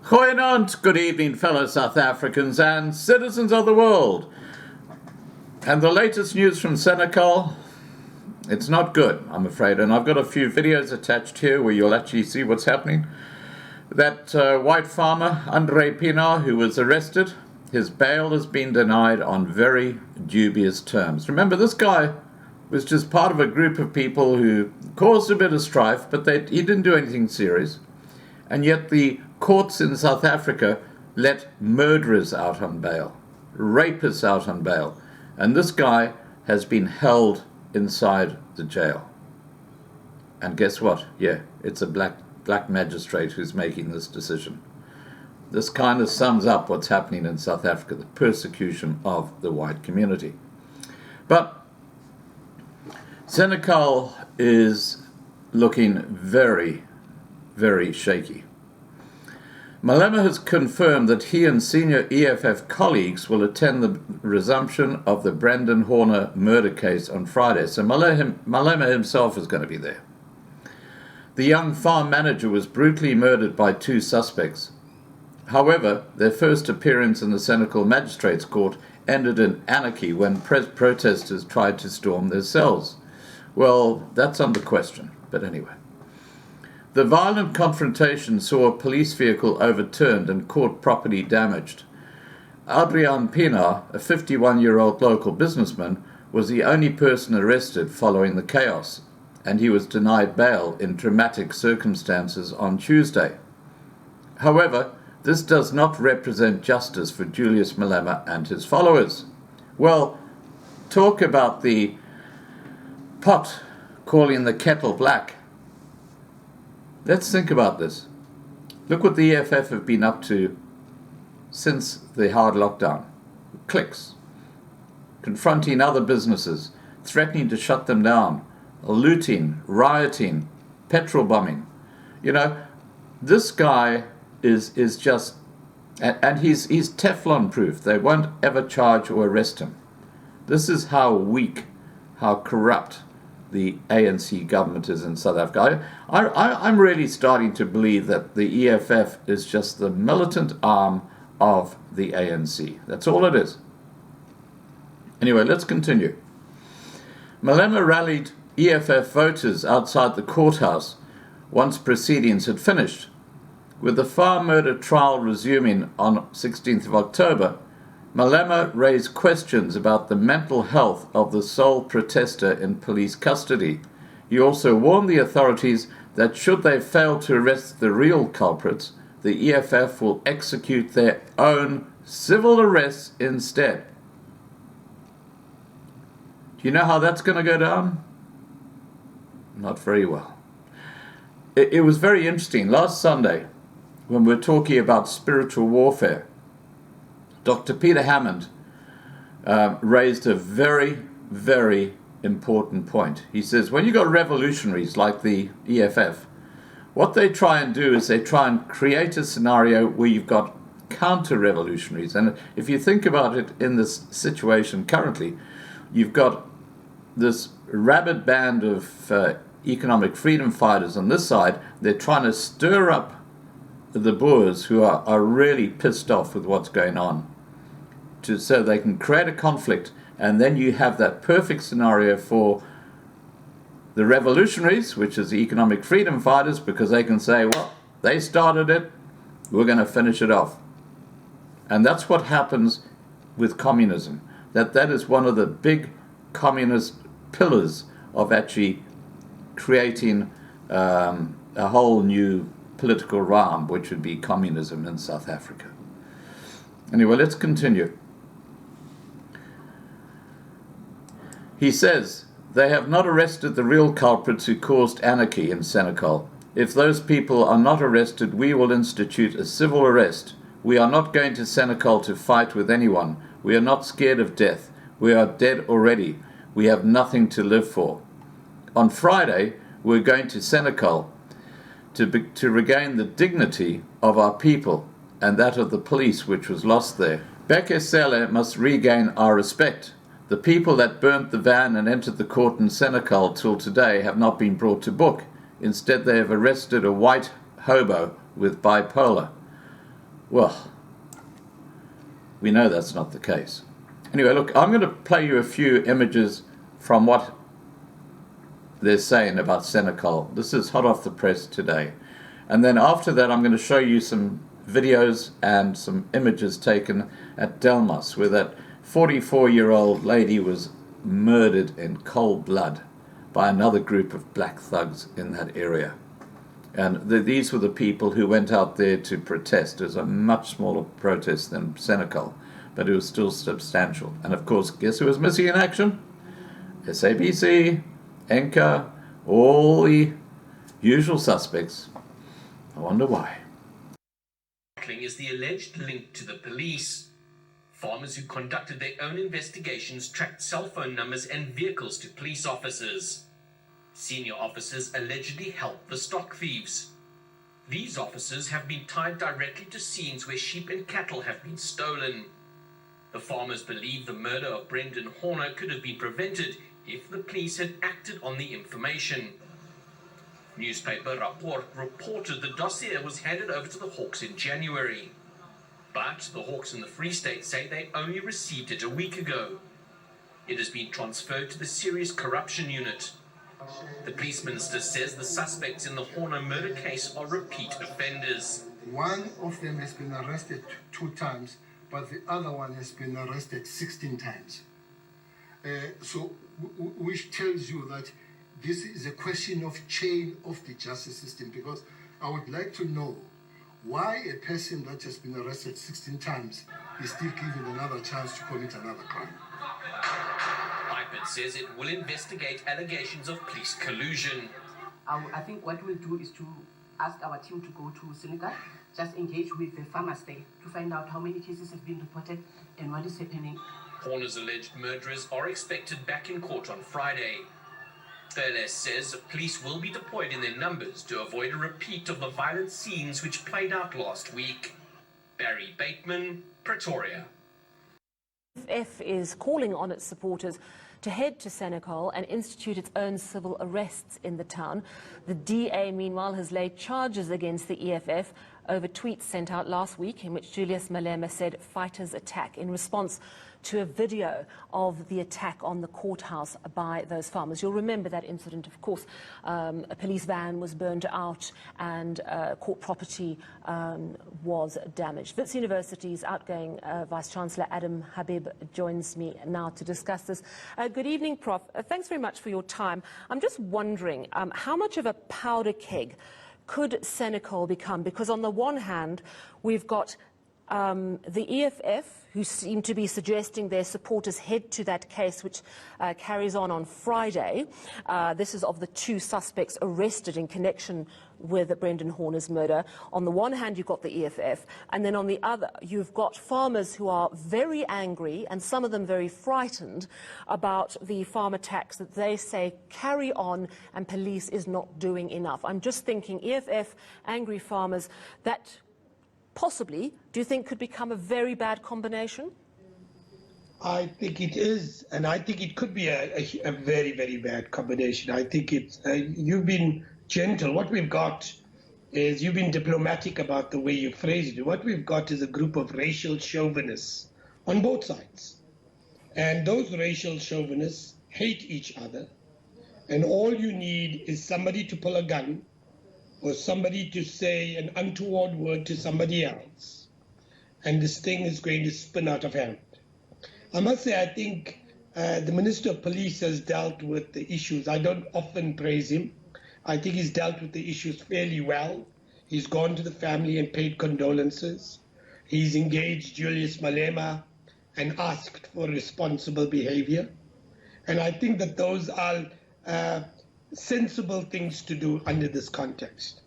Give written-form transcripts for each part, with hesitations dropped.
Goeienaand, good evening, fellow South Africans and citizens of the world. And the latest news from Senekal, it's not good, I'm afraid. And I've got a few videos attached here where you'll actually see what's happening. That white farmer, Pinar, who was arrested, his bail has been denied on very dubious terms. Remember, this guy was just part of a group of people who caused a bit of strife, but he didn't do anything serious. And yet the courts in South Africa let murderers out on bail, rapists out on bail. And this guy has been held inside the jail. And guess what? Yeah, it's a black magistrate who's making this decision. This kind of sums up what's happening in South Africa, the persecution of the white community. But Senekal is looking very, very shaky. Malema has confirmed that he and senior EFF colleagues will attend the resumption of the Brandon Horner murder case on Friday. So Malema himself is going to be there. The young farm manager was brutally murdered by two suspects. However, their first appearance in the Senekal Magistrates Court ended in anarchy when protesters tried to storm their cells. Well, that's under question, but anyway. The violent confrontation saw a police vehicle overturned and court property damaged. Pinar, a 51-year-old local businessman, was the only person arrested following the chaos, and he was denied bail in dramatic circumstances on Tuesday. However, this does not represent justice for Julius Malema and his followers. Well, talk about the pot calling the kettle black. Let's think about this. Look what the EFF have been up to since the hard lockdown. Clicks, confronting other businesses, threatening to shut them down, looting, rioting, petrol bombing. You know, this guy is just, and he's Teflon proof. They won't ever charge or arrest him. This is how weak, how corrupt the ANC government is in South Africa. I'm really starting to believe that the EFF is just the militant arm of the ANC. That's all it is. Anyway, let's continue. Malema rallied EFF voters outside the courthouse once proceedings had finished. With the farm murder trial resuming on 16th of October, Malema raised questions about the mental health of the sole protester in police custody. He also warned the authorities that should they fail to arrest the real culprits, the EFF will execute their own civil arrests instead. Do you know how that's going to go down? Not very well. It was very interesting. Last Sunday, when we were talking about spiritual warfare, Dr. Peter Hammond raised a very, very important point. He says, when you've got revolutionaries like the EFF, what they try and do is they try and create a scenario where you've got counter-revolutionaries. And if you think about it in this situation currently, you've got this rabid band of economic freedom fighters on this side. They're trying to stir up the Boers who are really pissed off with what's going on, so they can create a conflict, and then you have that perfect scenario for the revolutionaries, which is the economic freedom fighters, because they can say, well, they started it, we're going to finish it off. And that's what happens with communism. That is one of the big communist pillars of actually creating a whole new political realm, which would be communism in South Africa. Anyway, let's continue. He says, they have not arrested the real culprits who caused anarchy in Senekal. If those people are not arrested, we will institute a civil arrest. We are not going to Senekal to fight with anyone. We are not scared of death. We are dead already. We have nothing to live for. On Friday, we're going to Senekal to regain the dignity of our people and that of the police, which was lost there. Bekesele must regain our respect. The people that burnt the van and entered the court in Senekal till today have not been brought to book. Instead, they have arrested a white hobo with bipolar. Well, we know that's not the case. Anyway, look, I'm going to play you a few images from what they're saying about Senekal. This is hot off the press today. And then after that, I'm going to show you some videos and some images taken at Delmas, where that 44-year-old lady was murdered in cold blood by another group of black thugs in that area. And these were the people who went out there to protest. It was a much smaller protest than Senekal, but it was still substantial. And of course, guess who was missing in action? SABC, Enka, all the usual suspects. I wonder why. Is the alleged link to the police. Farmers who conducted their own investigations tracked cell phone numbers and vehicles to police officers. Senior officers allegedly helped the stock thieves. These officers have been tied directly to scenes where sheep and cattle have been stolen. The farmers believe the murder of Brendan Horner could have been prevented if the police had acted on the information. Newspaper Rapport reported the dossier was handed over to the Hawks in January. But the Hawks in the Free State say they only received it a week ago. It has been transferred to the Serious Corruption Unit. The police minister says the suspects in the Horner murder case are repeat offenders. One of them has been arrested 2 times, but the other one has been arrested 16 times. Which tells you that this is a question of chain of the justice system, because I would like to know why a person that has been arrested 16 times is still given another chance to commit another crime. IPID says it will investigate allegations of police collusion. I think what we'll do is to ask our team to go to Senekal, just engage with the farmers there to find out how many cases have been reported and what is happening. Horner's alleged murderers are expected back in court on Friday. Delmas says police will be deployed in their numbers to avoid a repeat of the violent scenes which played out last week. Barry Bateman, Pretoria. Eff is calling on its supporters to head to Senekal and institute its own civil arrests in the town. The DA, meanwhile, has laid charges against the EFF over tweets sent out last week in which Julius Malema said fighters attack in response to a video of the attack on the courthouse by those farmers. You'll remember that incident, of course. A police van was burned out and court property was damaged. Wits University's outgoing Vice-Chancellor Adam Habib joins me now to discuss this. Good evening, Prof. Thanks very much for your time. I'm just wondering how much of a powder keg could Senekal become? Because on the one hand, we've got the EFF, who seem to be suggesting their supporters head to that case, which carries on Friday. This is of the 2 suspects arrested in connection with Brendan Horner's murder. On the one hand, you've got the EFF, and then on the other, you've got farmers who are very angry, and some of them very frightened, about the farm attacks that they say carry on and police is not doing enough. I'm just thinking EFF, angry farmers, that possibly, do you think, could become a very bad combination? I think it is, and I think it could be a very, very bad combination. I think it's, you've been gentle. What we've got is, you've been diplomatic about the way you phrased it. What we've got is a group of racial chauvinists on both sides. And those racial chauvinists hate each other. And all you need is somebody to pull a gun or somebody to say an untoward word to somebody else, and this thing is going to spin out of hand. I must say, I think the Minister of Police has dealt with the issues. I don't often praise him. I think he's dealt with the issues fairly well. He's gone to the family and paid condolences. He's engaged Julius Malema and asked for responsible behavior. And I think that those are sensible things to do under this context.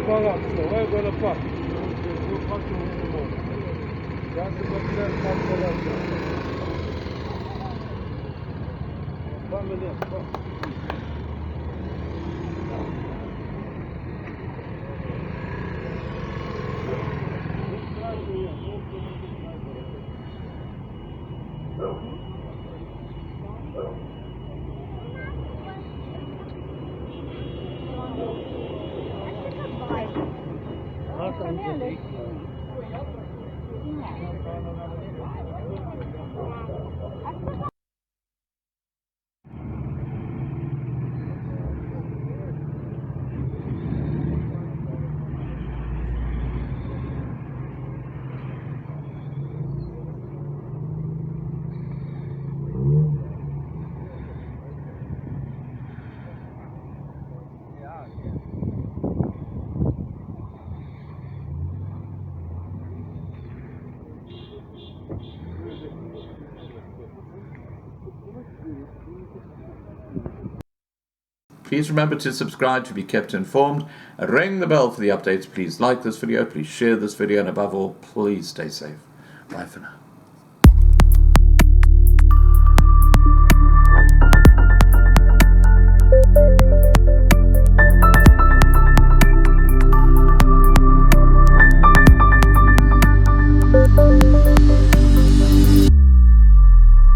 park up, so where are you going to park? We'll park in the morning. That's the best park for us. Family, come. Please remember to subscribe to be kept informed. Ring the bell for the updates. Please like this video. Please share this video. And above all, please stay safe. Bye for now.